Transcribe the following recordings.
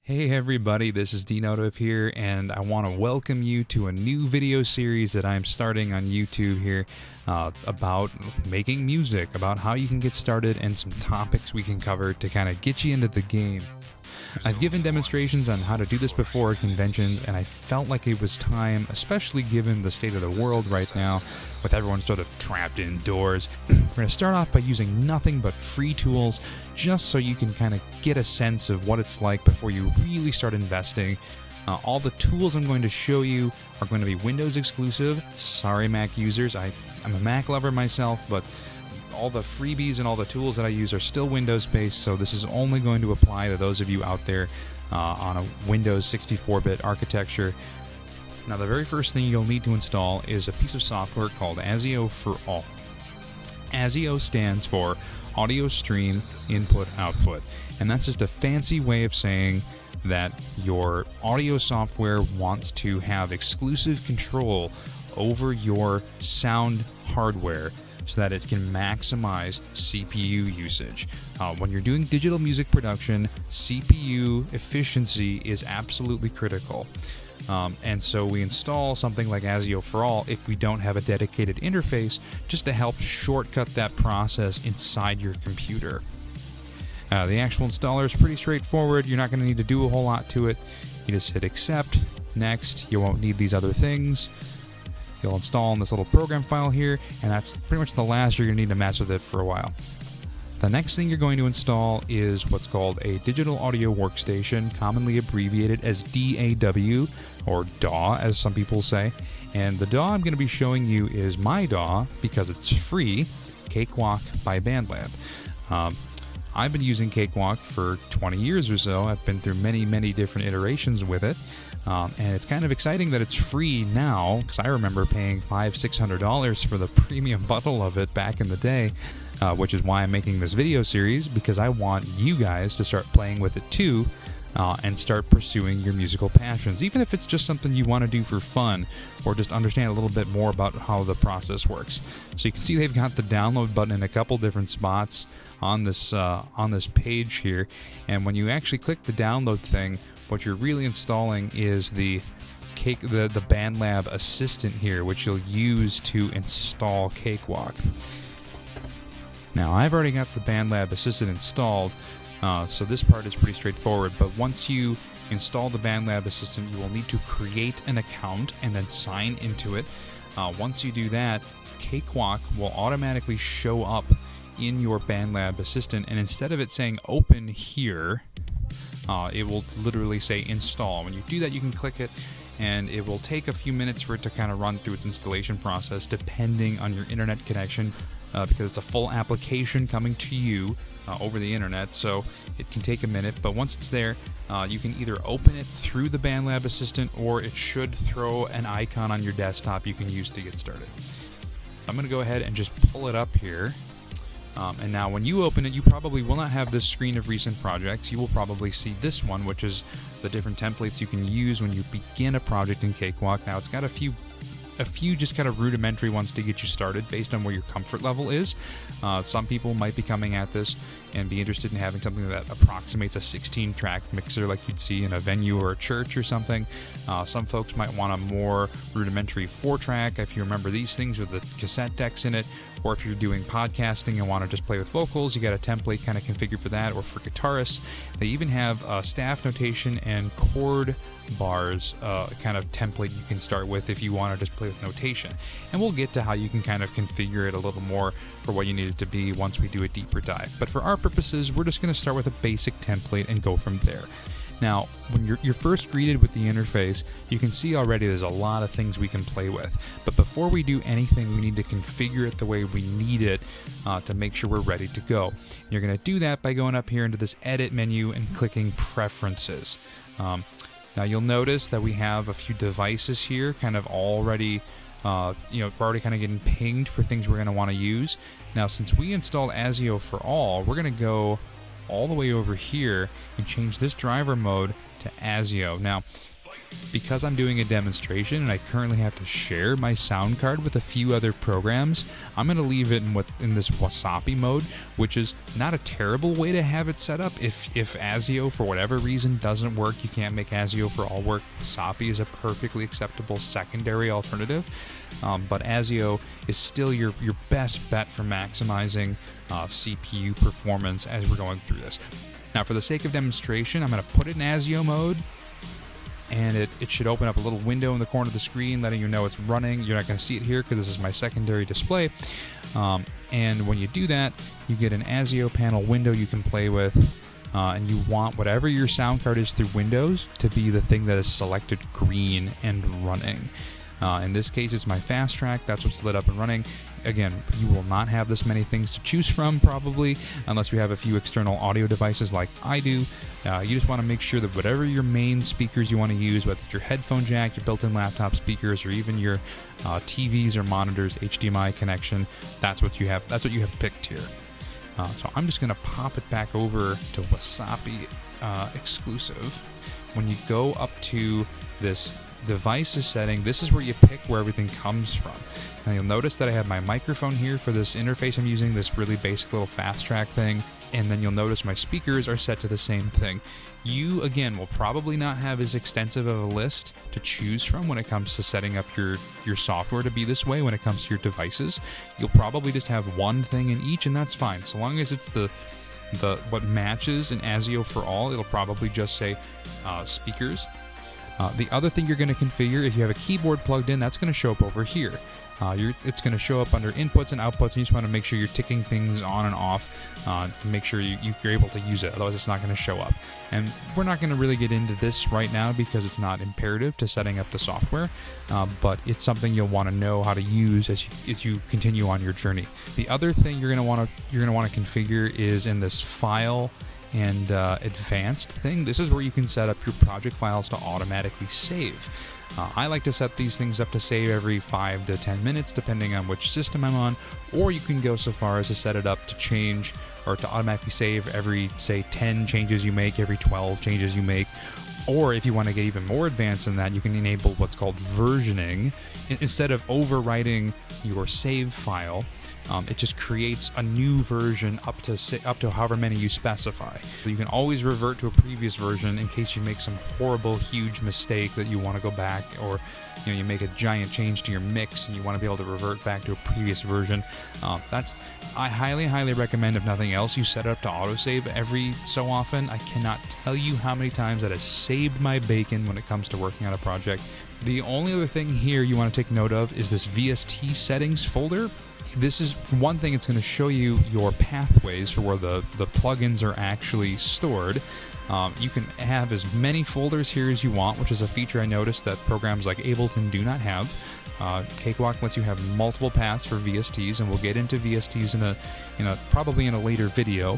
Hey everybody, this is d.notive here, and I want to welcome you to a new video series that I'm starting on YouTube here about making music, about how you can get started, and some topics we can cover to kind of get you into the game. I've given demonstrations on how to do this before at conventions, and I felt like it was time, especially given the state of the world right now, with everyone sort of trapped indoors. We're going to start off by using nothing but free tools, just so you can kind of get a sense of what it's like before you really start investing. All the tools I'm going to show you are going to be Windows exclusive. Sorry, Mac users. I'm a Mac lover myself, but all the freebies and all the tools that I use are still Windows-based, so this is only going to apply to those of you out there on a Windows 64-bit architecture. Now, the very first thing you'll need to install is a piece of software called ASIO for All. ASIO stands for Audio Stream Input Output, and that's just a fancy way of saying that your audio software wants to have exclusive control over your sound hardware so that it can maximize CPU usage. When you're doing digital music production, CPU efficiency is absolutely critical. And so we install something like ASIO for All if we don't have a dedicated interface, just to help shortcut that process inside your computer. The actual installer is pretty straightforward. You're not going to need to do a whole lot to it. You just hit accept, next. You won't need these other things. You'll install in this little program file here, and that's pretty much the last you're going to need to mess with it for a while. The next thing you're going to install is what's called a digital audio workstation, commonly abbreviated as DAW, or DAW as some people say. And the DAW I'm going to be showing you is my DAW, because it's free, Cakewalk by BandLab. I've been using Cakewalk for 20 years or so. I've been through many different iterations with it. And it's kind of exciting that it's free now, because I remember paying $500–600 for the premium bundle of it back in the day, which is why I'm making this video series, because I want you guys to start playing with it too, and start pursuing your musical passions, even if it's just something you want to do for fun, or just understand a little bit more about how the process works. So you can see they've got the download button in a couple different spots on this page here, and when you actually click the download thing, what you're really installing is the BandLab Assistant here, which you'll use to install Cakewalk. Now, I've already got the BandLab Assistant installed, so this part is pretty straightforward, but once you install the BandLab Assistant, you will need to create an account and then sign into it. Once you do that, Cakewalk will automatically show up in your BandLab Assistant, and instead of it saying open here, it will literally say install. When you do that, you can click it, and it will take a few minutes for it to kind of run through its installation process, depending on your internet connection, because it's a full application coming to you over the internet, so it can take a minute. But once it's there, you can either open it through the BandLab Assistant, or it should throw an icon on your desktop you can use to get started. I'm going to go ahead and just pull it up here. And now when you open it, you probably will not have this screen of recent projects. You will probably see this one, which is the different templates you can use when you begin a project in Cakewalk. Now, it's got a few just kind of rudimentary ones to get you started based on where your comfort level is. Some people might be coming at this and be interested in having something that approximates a 16-track mixer like you'd see in a venue or a church or something. Some folks might want a more rudimentary 4-track, if you remember these things with the cassette decks in it, or if you're doing podcasting and want to just play with vocals, you got a template kind of configured for that, or for guitarists. They even have staff notation and chord bars kind of template you can start with if you want to just play with notation. And we'll get to how you can kind of configure it a little more for what you need it to be once we do a deeper dive. But for our purposes, we're just going to start with a basic template and go from there. Now, when you're first greeted with the interface, you can see already there's a lot of things we can play with. But before we do anything, we need to configure it the way we need it to make sure we're ready to go. And you're going to do that by going up here into this Edit menu and clicking Preferences. Now, you'll notice that we have a few devices here kind of already, we're already kind of getting pinged for things we're going to want to use. Now, since we installed ASIO for All, we're going to go all the way over here and change this driver mode to ASIO. Now, because I'm doing a demonstration and I currently have to share my sound card with a few other programs, I'm going to leave it in this Wasapi mode, which is not a terrible way to have it set up. If ASIO, for whatever reason, doesn't work, you can't make ASIO for all work, Wasapi is a perfectly acceptable secondary alternative. But ASIO is still your best bet for maximizing CPU performance as we're going through this. Now, for the sake of demonstration, I'm going to put it in ASIO mode, and it should open up a little window in the corner of the screen letting you know it's running. You're not going to see it here because this is my secondary display. And when you do that, you get an ASIO panel window you can play with, and you want whatever your sound card is through Windows to be the thing that is selected green and running. In this case, it's my fast track. That's what's lit up and running. Again, you will not have this many things to choose from, probably, unless you have a few external audio devices like I do. You just want to make sure that whatever your main speakers you want to use, whether it's your headphone jack, your built-in laptop speakers, or even your TVs or monitors, HDMI connection, that's what you have. That's what you have picked here. So I'm just going to pop it back over to Wasapi exclusive. When you go up to this devices setting, this is where you pick where everything comes from. Now you'll notice that I have my microphone here for this interface I'm using, this really basic little fast track thing, and then you'll notice my speakers are set to the same thing. You, again, will probably not have as extensive of a list to choose from when it comes to setting up your software to be this way when it comes to your devices. You'll probably just have one thing in each, and that's fine. So long as it's the what matches in ASIO for all, it'll probably just say speakers. The other thing you're going to configure, if you have a keyboard plugged in, that's going to show up over here. It's going to show up under inputs and outputs, and you just want to make sure you're ticking things on and off to make sure you're able to use it. Otherwise, it's not going to show up. And we're not going to really get into this right now because it's not imperative to setting up the software, but it's something you'll want to know how to use as you continue on your journey. The other thing you're going to want to configure is in this file and advanced thing. This is where you can set up your project files to automatically save. I like to set these things up to save every 5 to 10 minutes depending on which system I'm on, or you can go so far as to set it up to change or to automatically save every, say, 10 changes you make, every 12 changes you make. Or if you want to get even more advanced than that, you can enable what's called versioning. Instead of overwriting your save file, it just creates a new version up to however many you specify. So you can always revert to a previous version in case you make some horrible, huge mistake that you want to go back, or you make a giant change to your mix and you want to be able to revert back to a previous version. I highly recommend, if nothing else, you set it up to autosave every so often. I cannot tell you how many times that has saved my bacon when it comes to working on a project. The only other thing here you want to take note of is this VST settings folder. This is one thing. It's going to show you your pathways for where the plugins are actually stored. You can have as many folders here as you want, which is a feature I noticed that programs like Ableton do not have. Cakewalk lets you have multiple paths for VSTs, and we'll get into VSTs probably in a later video.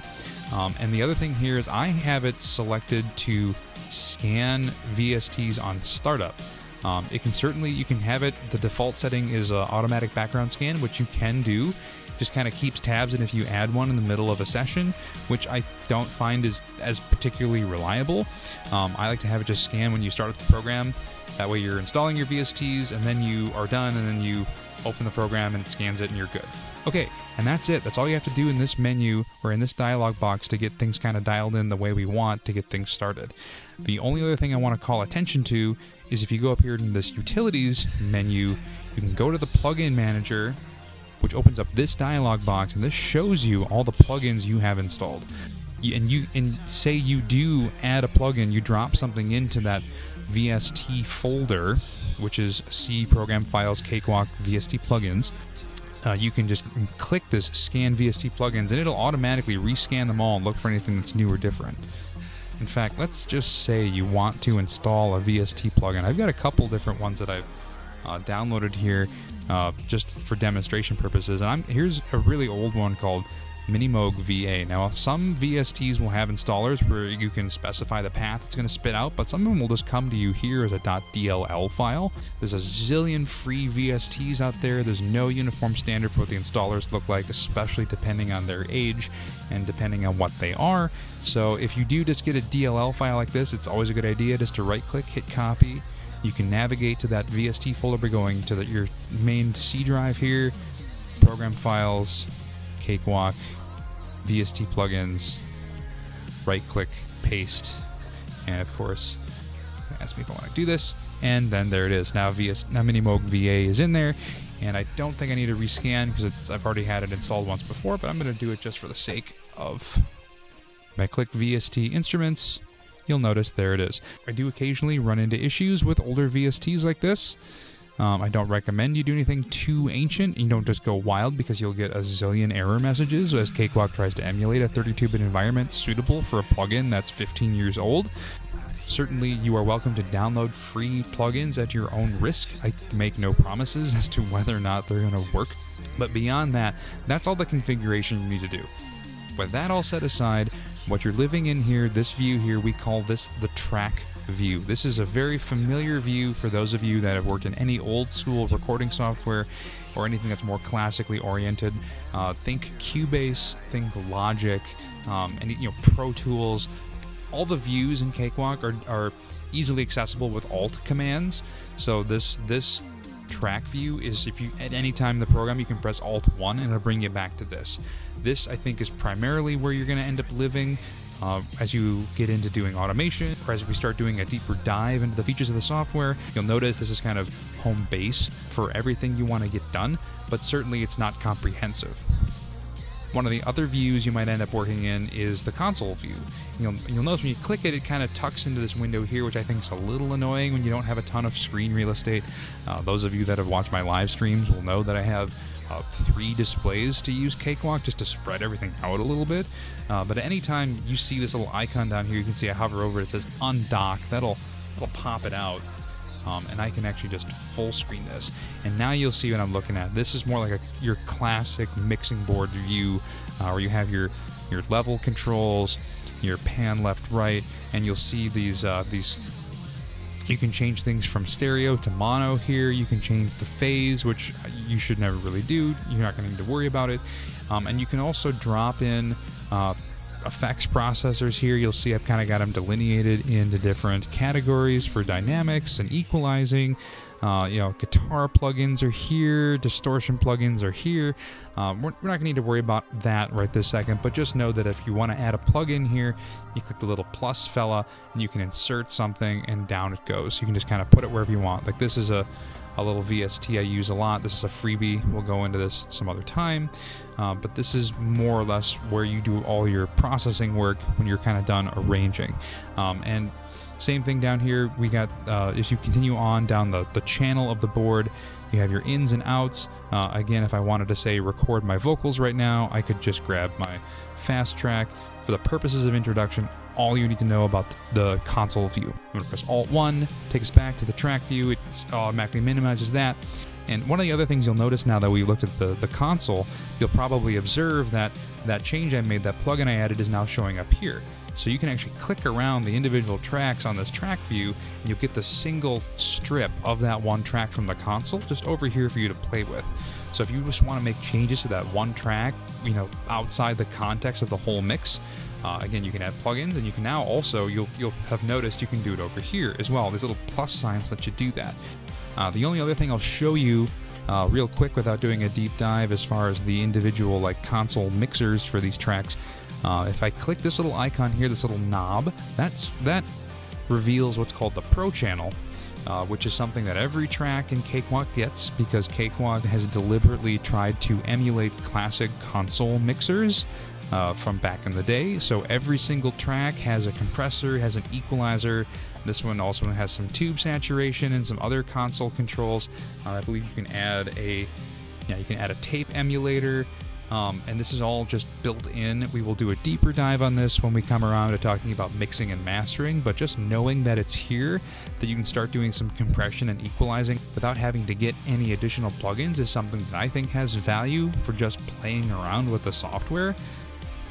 And the other thing here is I have it selected to scan VSTs on startup. You can have it, the default setting is automatic background scan, which you can do. Just kind of keeps tabs, and if you add one in the middle of a session, which I don't find is as particularly reliable, I like to have it just scan when you start with the program. That way you're installing your VSTs, and then you are done, and then you open the program and it scans it and you're good. Okay, and that's it. That's all you have to do in this menu or in this dialog box to get things kind of dialed in the way we want to get things started. The only other thing I want to call attention to is if you go up here in this utilities menu, you can go to the plugin manager, which opens up this dialog box, and this shows you all the plugins you have installed. And say you do add a plugin, you drop something into that VST folder, which is C program files Cakewalk VST plugins. You can just click this scan VST plugins, and it'll automatically rescan them all and look for anything that's new or different. In fact, let's just say you want to install a VST plugin. I've got a couple different ones that I've downloaded here just for demonstration purposes. And here's a really old one called Minimoog VA. Now, some VSTs will have installers where you can specify the path it's going to spit out, but some of them will just come to you here as a .dll file. There's a zillion free VSTs out there. There's no uniform standard for what the installers look like, especially depending on their age and depending on what they are. So if you do just get a DLL file like this, it's always a good idea just to right-click, hit copy, You can navigate to that VST folder by going to your main C drive here, program files, Cakewalk, VST plugins, right click, paste, and of course, ask me if I want to do this, and then there it is. Now Minimoog VA is in there, and I don't think I need to rescan because I've already had it installed once before, but I'm going to do it just for the sake of. If I click VST instruments, you'll notice there it is. I do occasionally run into issues with older VSTs like this. I don't recommend you do anything too ancient. You don't just go wild because you'll get a zillion error messages as Cakewalk tries to emulate a 32-bit environment suitable for a plugin that's 15 years old. Certainly, you are welcome to download free plugins at your own risk. I make no promises as to whether or not they're going to work. But beyond that, that's all the configuration you need to do. With that all set aside, what you're living in here, this view here, we call this the track view. This is a very familiar view for those of you that have worked in any old school recording software or anything that's more classically oriented. Think Cubase, think Logic, and Pro Tools. All the views in Cakewalk are easily accessible with Alt commands. So this track view is, if you at any time in the program you can press Alt 1 and it'll bring you back to this. This I think is primarily where you're going to end up living as you get into doing automation, or as we start doing a deeper dive into the features of the software. You'll notice this is kind of home base for everything you want to get done, but certainly it's not comprehensive. One of the other views you might end up working in is the console view. You'll notice when you click it, it kind of tucks into this window here, which I think is a little annoying when you don't have a ton of screen real estate. Those of you that have watched my live streams will know that I have 3 displays to use Cakewalk just to spread everything out a little bit. But at any time you see this little icon down here, you can see I hover over it, it says undock. That'll pop it out. And I can actually just full screen this. And now you'll see what I'm looking at. This is more like your classic mixing board view where you have your level controls, your pan left, right, and you'll see these you can change things from stereo to mono here. You can change the phase, which you should never really do. You're not going to need to worry about it. And you can also drop in effects processors here. You'll see I've kind of got them delineated into different categories for dynamics and equalizing. Guitar plugins are here, distortion plugins are here. We're not going to need to worry about that right this second, but just know that if you want to add a plugin here, you click the little plus fella and you can insert something and down it goes. You can just kind of put it wherever you want. Like this is a little VST I use a lot. This is a freebie. We'll go into this some other time. But this is more or less where you do all your processing work when you're kind of done arranging. And same thing down here. We got, if you continue on down the channel of the board, you have your ins and outs. Again, if I wanted to say record my vocals right now, I could just grab my fast track. For the purposes of introduction, all you need to know about the console view. I'm going to press Alt 1, take us back to the track view. It automatically minimizes that. And one of the other things you'll notice now that we looked at the console, you'll probably observe that change I made, that plugin I added, is now showing up here. So you can actually click around the individual tracks on this track view, and you'll get the single strip of that one track from the console just over here for you to play with. So if you just want to make changes to that one track, outside the context of the whole mix, again, you can add plugins, and you can now also, you'll have noticed you can do it over here as well. These little plus signs let you do that. The only other thing I'll show you real quick without doing a deep dive as far as the individual console mixers for these tracks, if I click this little icon here, this little knob, that reveals what's called the Pro channel, which is something that every track in Cakewalk gets because Cakewalk has deliberately tried to emulate classic console mixers from back in the day. So every single track has a compressor, has an equalizer. This one also has some tube saturation and some other console controls. I believe you can add a tape emulator. And this is all just built in. We will do a deeper dive on this when we come around to talking about mixing and mastering, but just knowing that it's here, that you can start doing some compression and equalizing without having to get any additional plugins is something that I think has value for just playing around with the software.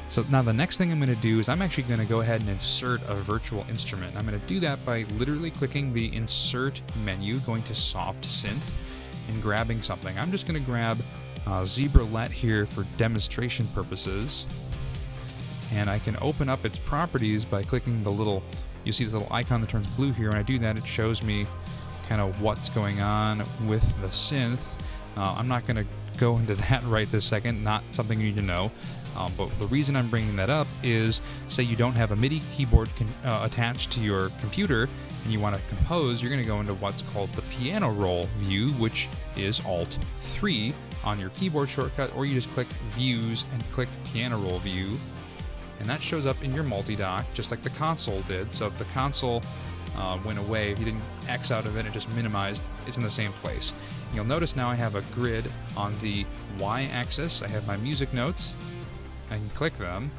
So now the next thing I'm going to do is I'm actually going to go ahead and insert a virtual instrument. I'm going to do that by literally clicking the Insert menu, going to Soft Synth, and grabbing something. I'm just going to grab Zebralet here for demonstration purposes, and I can open up its properties by clicking the little, you see this little icon that turns blue here. When I do that, it shows me kind of what's going on with the synth. I'm not going to go into that right this second, not something you need to know. But the reason I'm bringing that up is, say you don't have a MIDI keyboard attached to your computer and you want to compose, you're going to go into what's called the piano roll view, which is Alt-3 on your keyboard shortcut, or you just click Views and click Piano Roll View, and that shows up in your multi-dock, just like the console did. So if the console went away, if you didn't X out of it and just minimized, it's in the same place. You'll notice now I have a grid on the Y-axis. I have my music notes. I can click them.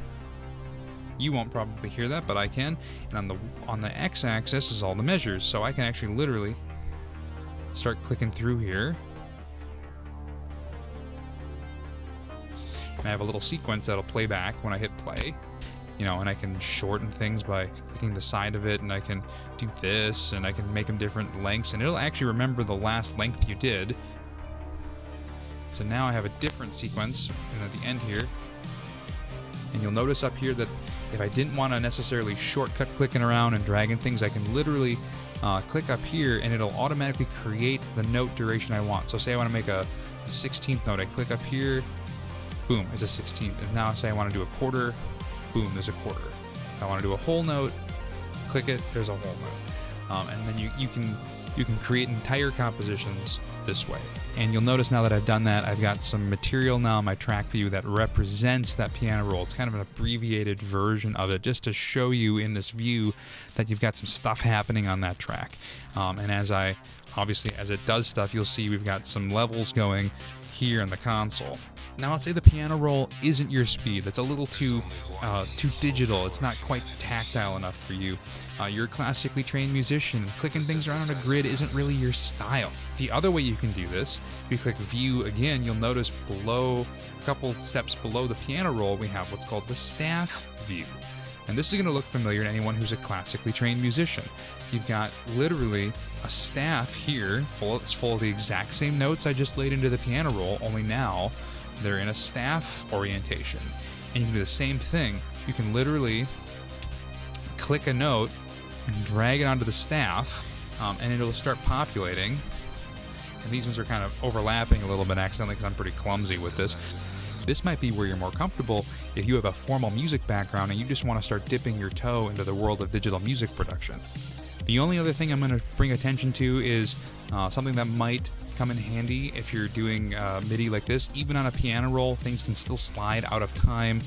You won't probably hear that, but I can. And on the X-axis is all the measures, so I can actually literally start clicking through here. And I have a little sequence that'll play back when I hit play. You know, and I can shorten things by clicking the side of it, and I can do this, and I can make them different lengths, and it'll actually remember the last length you did. So now I have a different sequence, and at the end here, and you'll notice up here that if I didn't want to necessarily shortcut clicking around and dragging things, I can literally click up here, and it'll automatically create the note duration I want. So say I want to make a 16th note, I click up here, boom, it's a 16th. And now say I want to do a quarter, boom, there's a quarter. If I want to do a whole note, click it, there's a whole note. And then you can create entire compositions this way. And you'll notice now that I've done that, I've got some material now in my track view that represents that piano roll. It's kind of an abbreviated version of it, just to show you in this view that you've got some stuff happening on that track. And as it does stuff, you'll see we've got some levels going here in the console. Now let's say the piano roll isn't your speed. That's a little too digital. It's not quite tactile enough for you. You're a classically trained musician. Clicking things around on a grid isn't really your style. The other way you can do this, if you click View again, you'll notice below, a couple steps below the piano roll, we have what's called the staff view. And this is going to look familiar to anyone who's a classically trained musician. You've got literally a staff here it's full of the exact same notes I just laid into the piano roll, only now they're in a staff orientation. And you can do the same thing. You can literally click a note and drag it onto the staff, and it'll start populating. And these ones are kind of overlapping a little bit accidentally because I'm pretty clumsy with this. This might be where you're more comfortable if you have a formal music background and you just want to start dipping your toe into the world of digital music production. The only other thing I'm going to bring attention to is something that might come in handy if you're doing MIDI like this. Even on a piano roll, things can still slide out of time.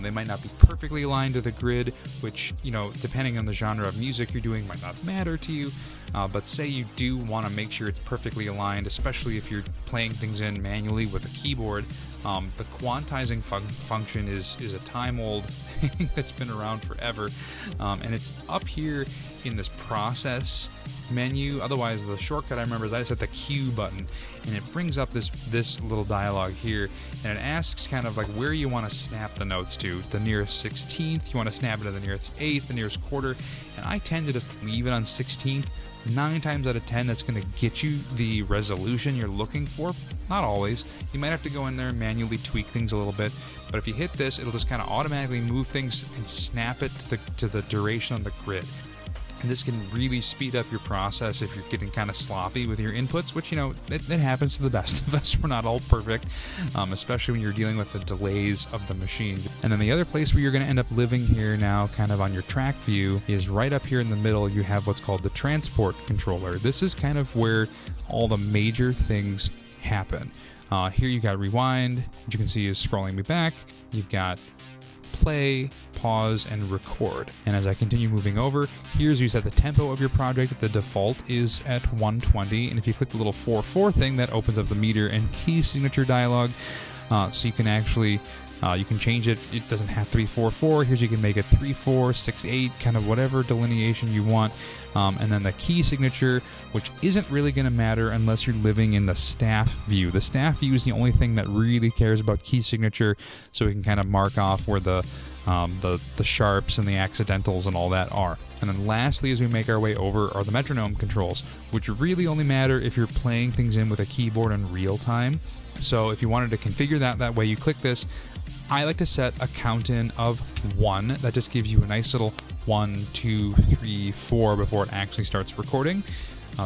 They might not be perfectly aligned to the grid, which, you know, depending on the genre of music you're doing, might not matter to you. But say you do want to make sure it's perfectly aligned, especially if you're playing things in manually with a keyboard. The quantizing function is a time-old thing that's been around forever, and it's up here in this process menu. Otherwise, the shortcut I remember is I just hit the Q button, and it brings up this little dialog here, and it asks kind of like where you want to snap the notes to. The nearest 16th, you want to snap it to the nearest 8th, the nearest quarter, and I tend to just leave it on 16th. 9 times out of 10, that's going to get you the resolution you're looking for. Not always. You might have to go in there and manually tweak things a little bit, but if you hit this, it'll just kind of automatically move things and snap it to the duration on the grid. And this can really speed up your process if you're getting kind of sloppy with your inputs, which, you know, it happens to the best of us. We're not all perfect, especially when you're dealing with the delays of the machine. And then the other place where you're going to end up living here now, kind of on your track view, is right up here in the middle. You have what's called the transport controller. This is kind of where all the major things happen. Here you got rewind, which you can see is scrolling me back. You've got play, pause, and record. And as I continue moving over, here's where you set the tempo of your project. The default is at 120, and if you click the little 4/4 thing, that opens up the meter and key signature dialog, so you can actually you can change it. It doesn't have to be 4/4. Here's you can make it 3/4, 6/8, kind of whatever delineation you want. And then the key signature, which isn't really going to matter unless you're living in the staff view. The staff view is the only thing that really cares about key signature, so we can kind of mark off where the sharps and the accidentals and all that are. And then lastly, as we make our way over, are the metronome controls, which really only matter if you're playing things in with a keyboard in real time. So if you wanted to configure that way, you click this. I like to set a count in of 1. That just gives you a nice little 1, 2, 3, 4 before it actually starts recording.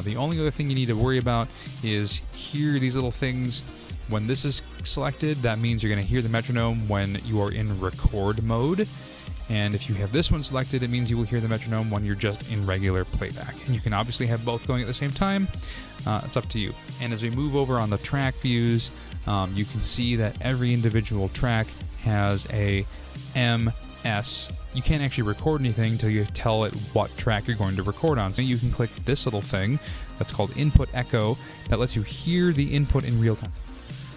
The only other thing you need to worry about is here, these little things. When this is selected, that means you're going to hear the metronome when you are in record mode. And if you have this one selected, it means you will hear the metronome when you're just in regular playback. And you can obviously have both going at the same time. It's up to you. And as we move over on the track views, you can see that every individual track has a MS. You can't actually record anything until you tell it what track you're going to record on. So you can click this little thing that's called Input Echo that lets you hear the input in real time.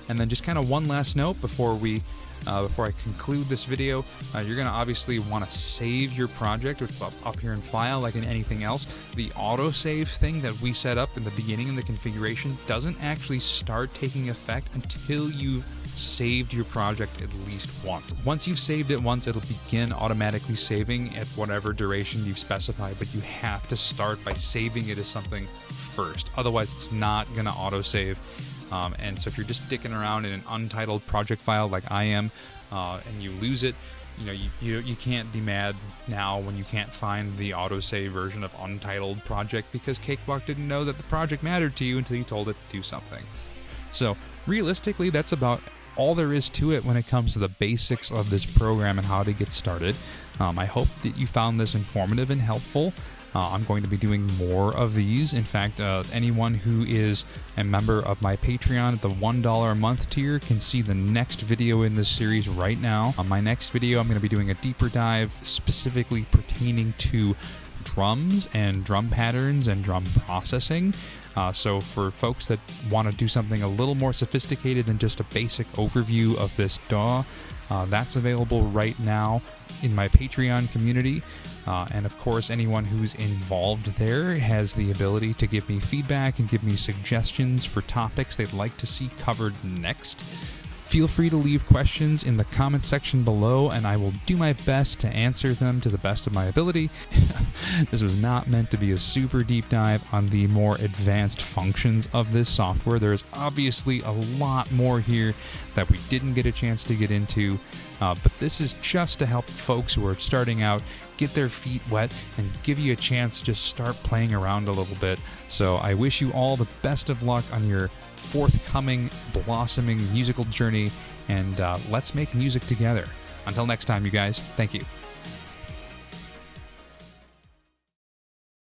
And then just kind of one last note before I conclude this video, you're going to obviously want to save your project. It's up here in File like in anything else. The autosave thing that we set up in the beginning in the configuration doesn't actually start taking effect until you've saved your project at least once. Once you've saved it once, it'll begin automatically saving at whatever duration you've specified, but you have to start by saving it as something first. Otherwise, it's not going to autosave. And so if you're just dicking around in an untitled project file like I am, and you lose it, you can't be mad now when you can't find the autosave version of untitled project, because Cakewalk didn't know that the project mattered to you until you told it to do something. So realistically, that's about all there is to it when it comes to the basics of this program and how to get started. I hope that you found this informative and helpful. I'm going to be doing more of these. In fact, anyone who is a member of my Patreon at the $1 a month tier can see the next video in this series right now. On my next video, I'm going to be doing a deeper dive specifically pertaining to drums and drum patterns and drum processing. So for folks that want to do something a little more sophisticated than just a basic overview of this DAW, that's available right now in my Patreon community. And of course, anyone who's involved there has the ability to give me feedback and give me suggestions for topics they'd like to see covered next. Feel free to leave questions in the comment section below, and I will do my best to answer them to the best of my ability. This was not meant to be a super deep dive on the more advanced functions of this software. There's obviously a lot more here that we didn't get a chance to get into, but this is just to help folks who are starting out get their feet wet and give you a chance to just start playing around a little bit. So I wish you all the best of luck on your forthcoming, blossoming musical journey, and let's make music together. Until next time, you guys, thank you.